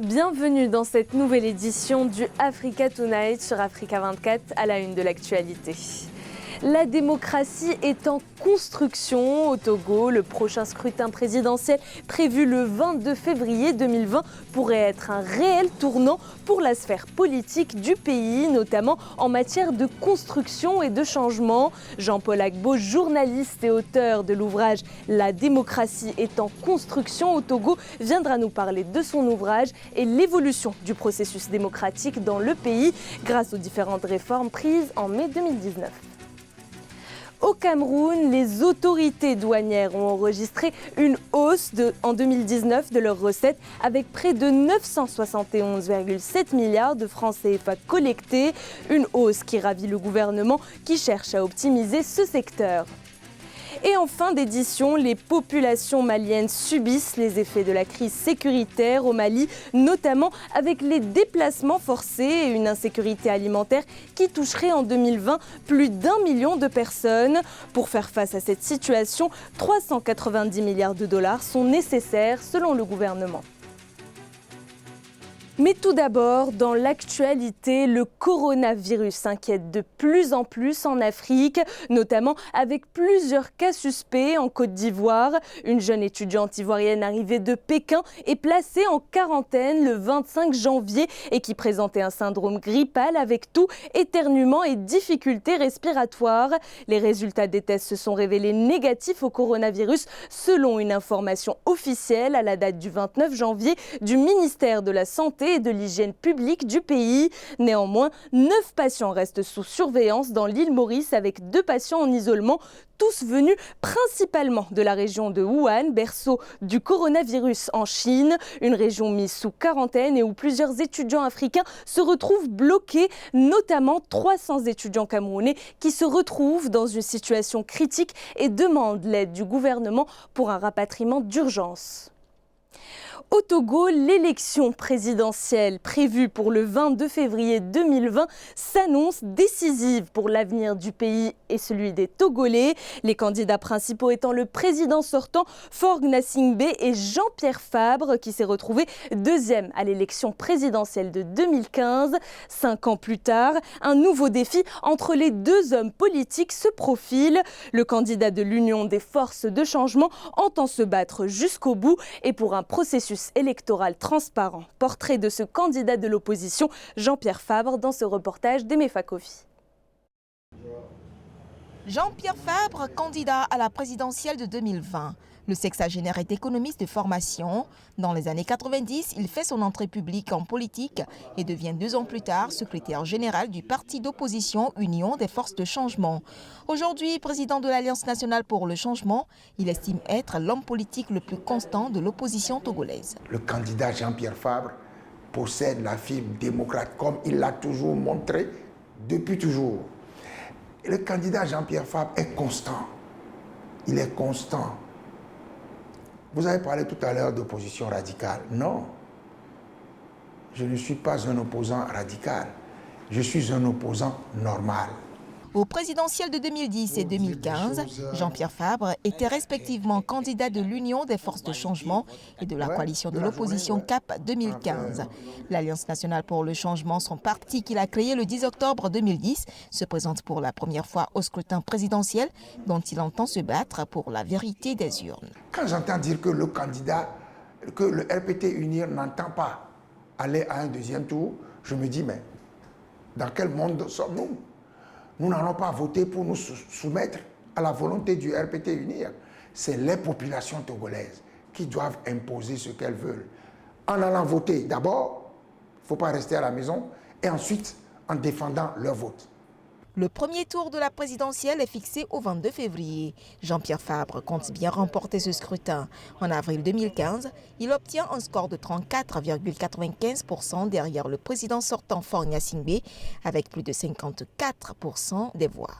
Bienvenue dans cette nouvelle édition du Africa Tonight sur Africa 24 à la une de l'actualité. La démocratie est en construction au Togo. Le prochain scrutin présidentiel prévu le 22 février 2020 pourrait être un réel tournant pour la sphère politique du pays, notamment en matière de construction et de changement. Jean-Paul Agbo, journaliste et auteur de l'ouvrage « La démocratie est en construction au Togo », viendra nous parler de son ouvrage et l'évolution du processus démocratique dans le pays grâce aux différentes réformes prises en mai 2019. Au Cameroun, les autorités douanières ont enregistré une hausse en 2019 de leurs recettes avec près de 971,7 milliards de francs CFA collectés. Une hausse qui ravit le gouvernement qui cherche à optimiser ce secteur. Et en fin d'édition, les populations maliennes subissent les effets de la crise sécuritaire au Mali, notamment avec les déplacements forcés et une insécurité alimentaire qui toucherait en 2020 plus d'1 million de personnes. Pour faire face à cette situation, 390 milliards de dollars sont nécessaires selon le gouvernement. Mais tout d'abord, dans l'actualité, le coronavirus inquiète de plus en plus en Afrique, notamment avec plusieurs cas suspects en Côte d'Ivoire. Une jeune étudiante ivoirienne arrivée de Pékin est placée en quarantaine le 25 janvier et qui présentait un syndrome grippal avec toux, éternuement et difficultés respiratoires. Les résultats des tests se sont révélés négatifs au coronavirus selon une information officielle à la date du 29 janvier du ministère de la Santé et de l'hygiène publique du pays. Néanmoins, 9 patients restent sous surveillance dans l'île Maurice avec 2 patients en isolement, tous venus principalement de la région de Wuhan, berceau du coronavirus en Chine, une région mise sous quarantaine et où plusieurs étudiants africains se retrouvent bloqués, notamment 300 étudiants camerounais qui se retrouvent dans une situation critique et demandent l'aide du gouvernement pour un rapatriement d'urgence. Au Togo, l'élection présidentielle prévue pour le 22 février 2020 s'annonce décisive pour l'avenir du pays et celui des Togolais. Les candidats principaux étant le président sortant Faure Gnassingbé et Jean-Pierre Fabre qui s'est retrouvé deuxième à l'élection présidentielle de 2015. 5 ans plus tard, un nouveau défi entre les deux hommes politiques se profile. Le candidat de l'Union des forces de changement entend se battre jusqu'au bout et pour un processus électoral transparent. Portrait de ce candidat de l'opposition, Jean-Pierre Fabre, dans ce reportage d'Aimé Fakofi. Jean-Pierre Fabre, candidat à la présidentielle de 2020. Le sexagénaire est économiste de formation. Dans les années 90, il fait son entrée publique en politique et devient 2 ans plus tard secrétaire général du parti d'opposition Union des forces de changement. Aujourd'hui, président de l'Alliance nationale pour le changement, il estime être l'homme politique le plus constant de l'opposition togolaise. Le candidat Jean-Pierre Fabre possède la fibre démocrate comme il l'a toujours montré depuis toujours. Et le candidat Jean-Pierre Fabre est constant. Il est constant. Vous avez parlé tout à l'heure d'opposition radicale. Non, je ne suis pas un opposant radical. Je suis un opposant normal. Aux présidentielles de 2010 et 2015, Jean-Pierre Fabre était respectivement candidat de l'Union des forces de changement et de la coalition de l'opposition CAP 2015. L'Alliance nationale pour le changement, son parti qu'il a créé le 10 octobre 2010, se présente pour la première fois au scrutin présidentiel dont il entend se battre pour la vérité des urnes. Quand j'entends dire que le candidat, que le RPT Unir n'entend pas aller à un deuxième tour, je me dis, mais dans quel monde sommes-nous ? Nous n'allons pas voter pour nous soumettre à la volonté du RPT Unir. C'est les populations togolaises qui doivent imposer ce qu'elles veulent. En allant voter, d'abord, il ne faut pas rester à la maison, et ensuite en défendant leur vote. Le premier tour de la présidentielle est fixé au 22 février. Jean-Pierre Fabre compte bien remporter ce scrutin. En avril 2015, il obtient un score de 34,95% derrière le président sortant Faure Gnassingbé avec plus de 54% des voix.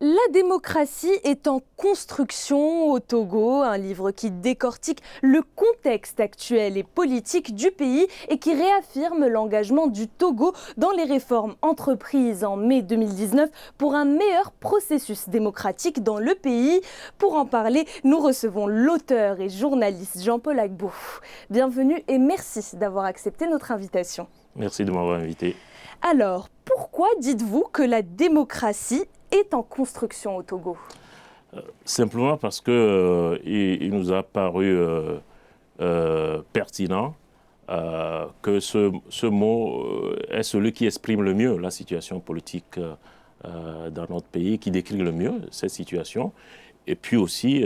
La démocratie est en construction au Togo, un livre qui décortique le contexte actuel et politique du pays et qui réaffirme l'engagement du Togo dans les réformes entreprises en mai 2019 pour un meilleur processus démocratique dans le pays. Pour en parler, nous recevons l'auteur et journaliste Jean-Paul Agbo. Bienvenue et merci d'avoir accepté notre invitation. Merci de m'avoir invité. Alors, pourquoi dites-vous que la démocratie est en construction au Togo? Simplement parce que il nous a paru pertinent que ce mot est celui qui exprime le mieux la situation politique dans notre pays, qui décrit le mieux cette situation. Et puis aussi,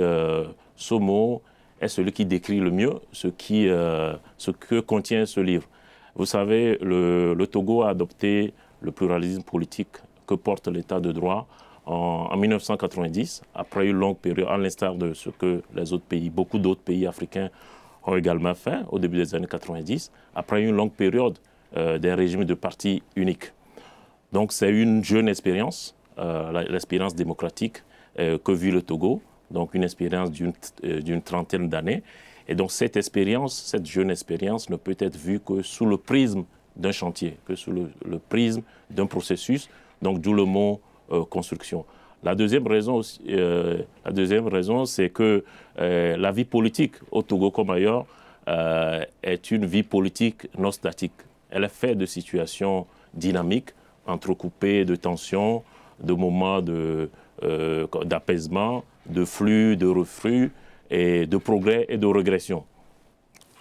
ce mot est celui qui décrit le mieux ce que contient ce livre. Vous savez, le Togo a adopté le pluralisme politique que porte l'État de droit en 1990, après une longue période, à l'instar de ce que les autres pays, beaucoup d'autres pays africains ont également fait au début des années 90, après une longue période des régimes de partis uniques. Donc c'est une jeune expérience, l'expérience démocratique que vit le Togo, donc une expérience d'une trentaine d'années. Et donc cette expérience, cette jeune expérience ne peut être vue que sous le prisme d'un chantier, que sous le prisme d'un processus, donc d'où le mot construction. La deuxième raison, c'est que la vie politique au Togo comme ailleurs est une vie politique non statique. Elle est faite de situations dynamiques, entrecoupées de tensions, de moments d'apaisement, de flux, de reflux, et de progrès et de régression.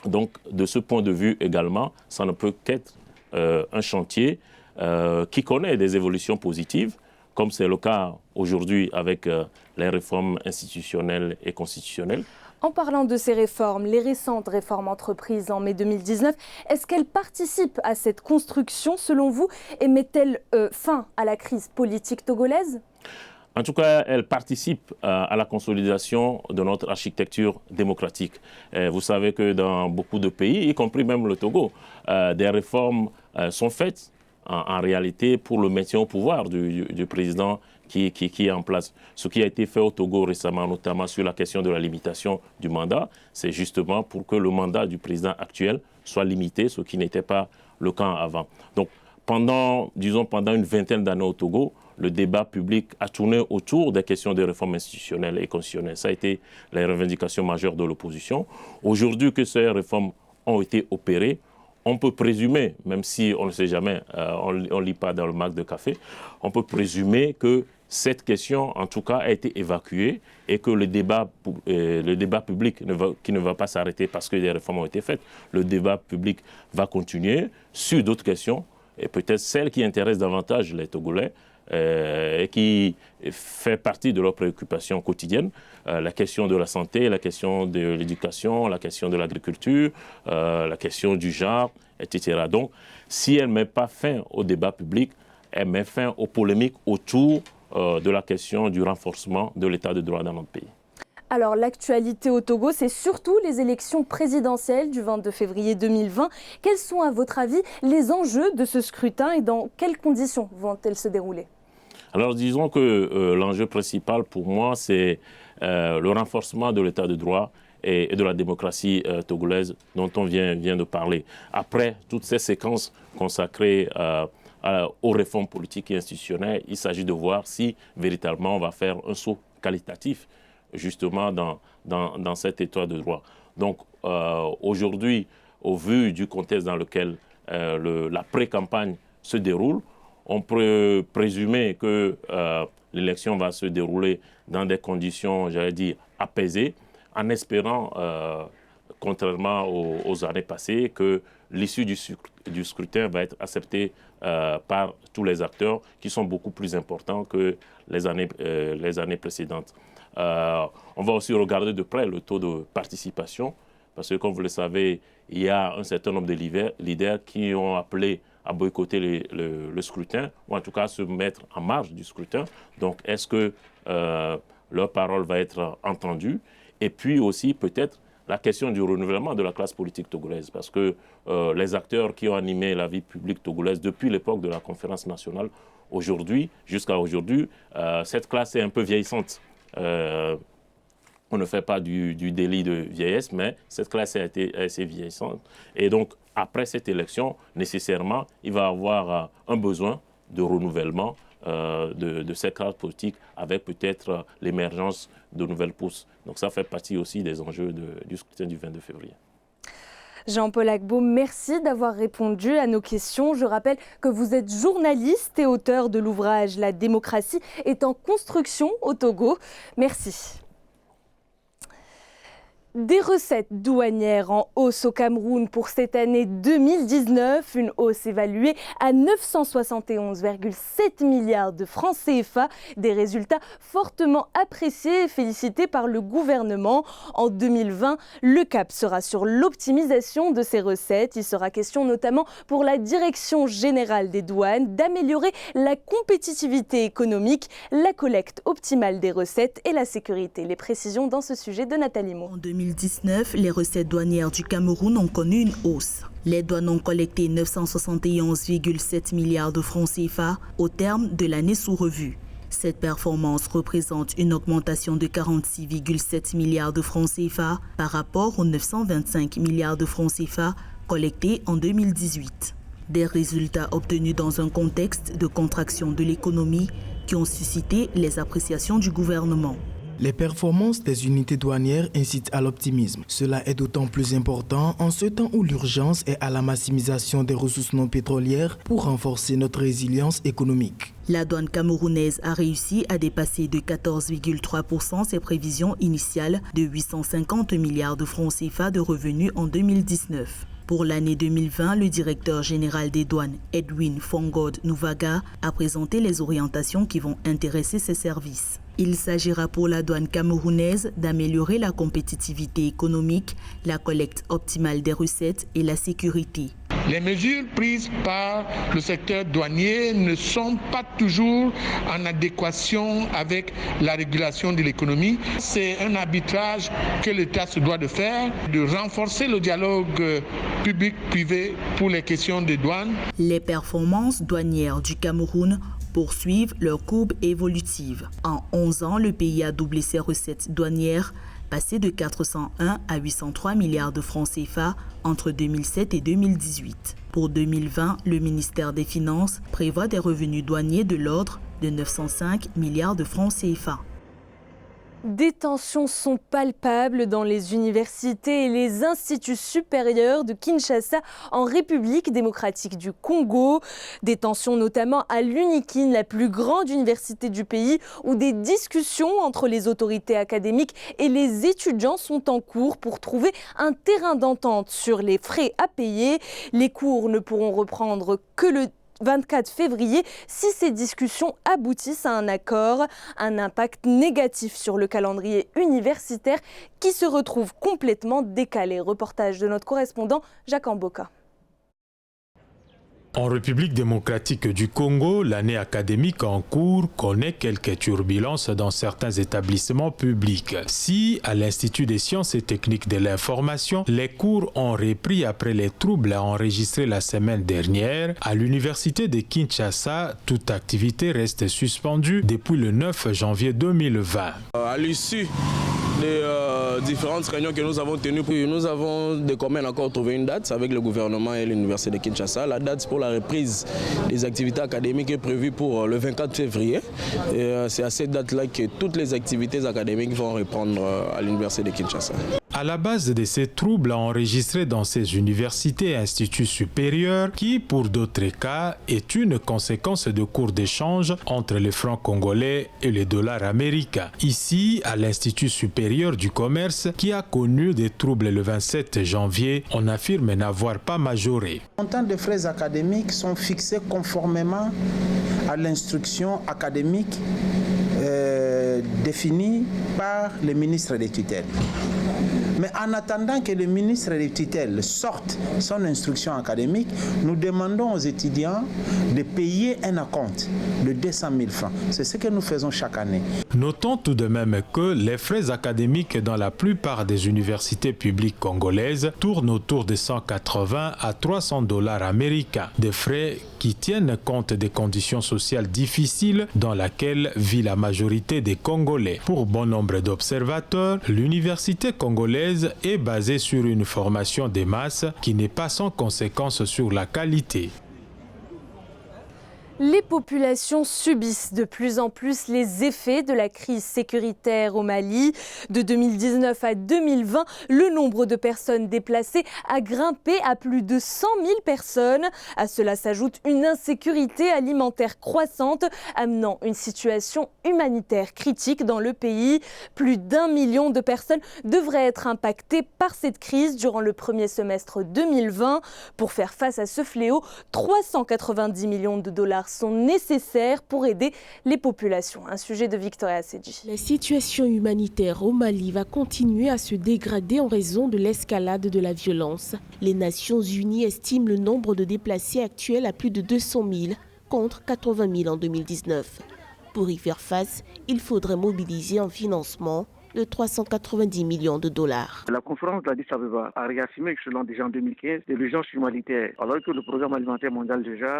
Donc, de ce point de vue également, ça ne peut qu'être un chantier qui connaît des évolutions positives, comme c'est le cas aujourd'hui avec les réformes institutionnelles et constitutionnelles. En parlant de ces réformes, les récentes réformes entreprises en mai 2019, est-ce qu'elles participent à cette construction selon vous et mettent-elles fin à la crise politique togolaise ? En tout cas, elle participe à la consolidation de notre architecture démocratique. Vous savez que dans beaucoup de pays, y compris même le Togo, des réformes sont faites en réalité pour le maintien au pouvoir du président qui est en place. Ce qui a été fait au Togo récemment, notamment sur la question de la limitation du mandat, c'est justement pour que le mandat du président actuel soit limité, ce qui n'était pas le cas avant. Donc, pendant une vingtaine d'années au Togo, le débat public a tourné autour des questions de réformes institutionnelles et constitutionnelles. Ça a été les revendications majeures de l'opposition. Aujourd'hui que ces réformes ont été opérées, on peut présumer, même si on ne sait jamais, on ne lit pas dans le marc de café, on peut présumer que cette question, en tout cas, a été évacuée et que le débat public qui ne va pas s'arrêter parce que des réformes ont été faites, le débat public va continuer sur d'autres questions, et peut-être celle qui intéresse davantage les Togolais, et qui fait partie de leurs préoccupations quotidiennes, la question de la santé, la question de l'éducation, la question de l'agriculture, la question du genre, etc. Donc, si elle ne met pas fin au débat public, elle met fin aux polémiques autour de la question du renforcement de l'état de droit dans notre pays. Alors l'actualité au Togo, c'est surtout les élections présidentielles du 22 février 2020. Quels sont à votre avis les enjeux de ce scrutin et dans quelles conditions vont-elles se dérouler ? Alors disons que l'enjeu principal pour moi, c'est le renforcement de l'état de droit et de la démocratie togolaise dont on vient de parler. Après toutes ces séquences consacrées aux réformes politiques et institutionnelles, il s'agit de voir si véritablement on va faire un saut qualitatif justement dans cet état de droit. Donc aujourd'hui, au vu du contexte dans lequel la pré-campagne se déroule, on peut présumer que l'élection va se dérouler dans des conditions, j'allais dire, apaisées, en espérant, contrairement aux années passées, que l'issue du scrutin va être acceptée par tous les acteurs qui sont beaucoup plus importants que les années précédentes. On va aussi regarder de près le taux de participation, parce que comme vous le savez, il y a un certain nombre de leaders qui ont appelé à boycotter le scrutin, ou en tout cas se mettre en marge du scrutin. Donc est-ce que leur parole va être entendue? Et puis aussi peut-être la question du renouvellement de la classe politique togolaise, parce que les acteurs qui ont animé la vie publique togolaise depuis l'époque de la conférence nationale, aujourd'hui, jusqu'à aujourd'hui, cette classe est un peu vieillissante. On ne fait pas du délit de vieillesse, mais cette classe a été assez vieillissante. Et donc, après cette élection, nécessairement, il va y avoir un besoin de renouvellement de cette classe politique avec peut-être l'émergence de nouvelles pousses. Donc ça fait partie aussi des enjeux du scrutin du 22 février. Jean-Paul Agbo, merci d'avoir répondu à nos questions. Je rappelle que vous êtes journaliste et auteur de l'ouvrage « La démocratie est en construction au Togo ». Merci. Des recettes douanières en hausse au Cameroun pour cette année 2019, une hausse évaluée à 971,7 milliards de francs CFA, des résultats fortement appréciés et félicités par le gouvernement. En 2020, le cap sera sur l'optimisation de ces recettes. Il sera question notamment pour la Direction générale des douanes d'améliorer la compétitivité économique, la collecte optimale des recettes et la sécurité. Les précisions dans ce sujet de Nathalie Mo. En 2019, les recettes douanières du Cameroun ont connu une hausse. Les douanes ont collecté 971,7 milliards de francs CFA au terme de l'année sous revue. Cette performance représente une augmentation de 46,7 milliards de francs CFA par rapport aux 925 milliards de francs CFA collectés en 2018. Des résultats obtenus dans un contexte de contraction de l'économie qui ont suscité les appréciations du gouvernement. Les performances des unités douanières incitent à l'optimisme. Cela est d'autant plus important en ce temps où l'urgence est à la maximisation des ressources non pétrolières pour renforcer notre résilience économique. La douane camerounaise a réussi à dépasser de 14,3% ses prévisions initiales de 850 milliards de francs CFA de revenus en 2019. Pour l'année 2020, le directeur général des douanes, Edwin Fongod Nuvaga, a présenté les orientations qui vont intéresser ses services. Il s'agira pour la douane camerounaise d'améliorer la compétitivité économique, la collecte optimale des recettes et la sécurité. Les mesures prises par le secteur douanier ne sont pas toujours en adéquation avec la régulation de l'économie. C'est un arbitrage que l'État se doit de faire, de renforcer le dialogue public-privé pour les questions de douane. Les performances douanières du Cameroun poursuivent leur courbe évolutive. En 11 ans, le pays a doublé ses recettes douanières, passé de 401 à 803 milliards de francs CFA entre 2007 et 2018. Pour 2020, le ministère des Finances prévoit des revenus douaniers de l'ordre de 905 milliards de francs CFA. Des tensions sont palpables dans les universités et les instituts supérieurs de Kinshasa en République démocratique du Congo. Des tensions notamment à l'UNIKIN, la plus grande université du pays, où des discussions entre les autorités académiques et les étudiants sont en cours pour trouver un terrain d'entente sur les frais à payer. Les cours ne pourront reprendre que le 24 février si ces discussions aboutissent à un accord. Un impact négatif sur le calendrier universitaire qui se retrouve complètement décalé. Reportage de notre correspondant Jacques Amboka. En République démocratique du Congo, l'année académique en cours connaît quelques turbulences dans certains établissements publics. Si, à l'Institut des sciences et techniques de l'information, les cours ont repris après les troubles enregistrés la semaine dernière, à l'Université de Kinshasa, toute activité reste suspendue depuis le 9 janvier 2020. À l'issue des différentes réunions que nous avons tenues, nous avons de commun accord trouvé une date avec le gouvernement et l'Université de Kinshasa. La date pour la reprise des activités académiques est prévue pour le 24 février. C'est à cette date-là que toutes les activités académiques vont reprendre à l'Université de Kinshasa. À la base de ces troubles enregistrés dans ces universités et instituts supérieurs, qui pour d'autres cas est une conséquence de cours d'échange entre les francs congolais et les dollars américains. Ici, à l'Institut supérieur du commerce, qui a connu des troubles le 27 janvier, on affirme n'avoir pas majoré. Les montants des frais académiques sont fixés conformément à l'instruction académique définie par le ministre des tutelles. Mais en attendant que le ministre de tutelle sorte son instruction académique, nous demandons aux étudiants de payer un acompte de 200 000 francs. C'est ce que nous faisons chaque année. Notons tout de même que les frais académiques dans la plupart des universités publiques congolaises tournent autour de 180 à 300 $ américains. Des frais qui tiennent compte des conditions sociales difficiles dans lesquelles vit la majorité des Congolais. Pour bon nombre d'observateurs, l'université congolaise est basée sur une formation des masses qui n'est pas sans conséquence sur la qualité. Les populations subissent de plus en plus les effets de la crise sécuritaire au Mali. De 2019 à 2020, le nombre de personnes déplacées a grimpé à plus de 100 000 personnes. À cela s'ajoute une insécurité alimentaire croissante, amenant une situation humanitaire critique dans le pays. Plus d'1 million de personnes devraient être impactées par cette crise durant le premier semestre 2020. Pour faire face à ce fléau, 390 millions de dollars sont nécessaires pour aider les populations. Un sujet de Victoria Sedji. La situation humanitaire au Mali va continuer à se dégrader en raison de l'escalade de la violence. Les Nations Unies estiment le nombre de déplacés actuel à plus de 200 000 contre 80 000 en 2019. Pour y faire face, il faudrait mobiliser un financement de 390 millions de dollars. La conférence d'Addis Abeba a réaffirmé selon déjà en 2015 de l'urgence humanitaire, alors que le programme alimentaire mondial déjà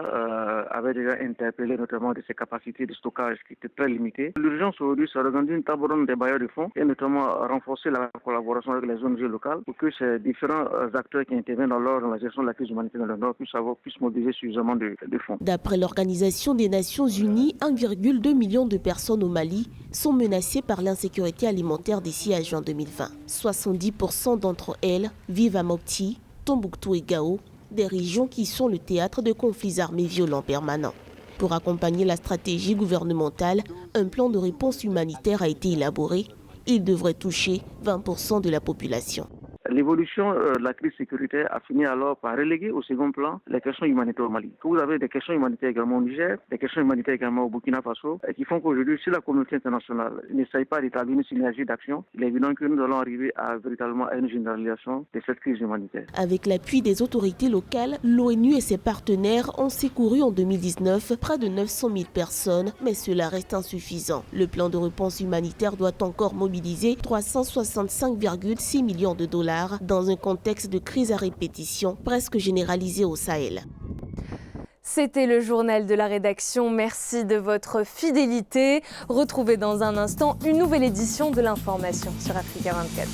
avait déjà interpellé notamment de ses capacités de stockage qui étaient très limitées. L'urgence aujourd'hui, c'est d'organiser une table ronde des bailleurs de fonds et notamment renforcer la collaboration avec les ONG locales pour que ces différents acteurs qui interviennent dans la gestion de la crise humanitaire dans le Nord puissent mobiliser suffisamment de fonds. D'après l'Organisation des Nations Unies, 1,2 million de personnes au Mali sont menacées par l'insécurité alimentaire d'ici à juin 2020. 70% d'entre elles vivent à Mopti, Tombouctou et Gao, des régions qui sont le théâtre de conflits armés violents permanents. Pour accompagner la stratégie gouvernementale, un plan de réponse humanitaire a été élaboré. Il devrait toucher 20% de la population. L'évolution de la crise sécuritaire a fini alors par reléguer au second plan les questions humanitaires au Mali. Vous avez des questions humanitaires également au Niger, des questions humanitaires également au Burkina Faso, qui font qu'aujourd'hui, si la communauté internationale n'essaye pas d'établir une synergie d'action, il est évident que nous allons arriver véritablement à une généralisation de cette crise humanitaire. Avec l'appui des autorités locales, l'ONU et ses partenaires ont secouru en 2019 près de 900 000 personnes, mais cela reste insuffisant. Le plan de réponse humanitaire doit encore mobiliser 365,6 millions de dollars dans un contexte de crise à répétition presque généralisée au Sahel. C'était le journal de la rédaction. Merci de votre fidélité. Retrouvez dans un instant une nouvelle édition de l'information sur Africa 24.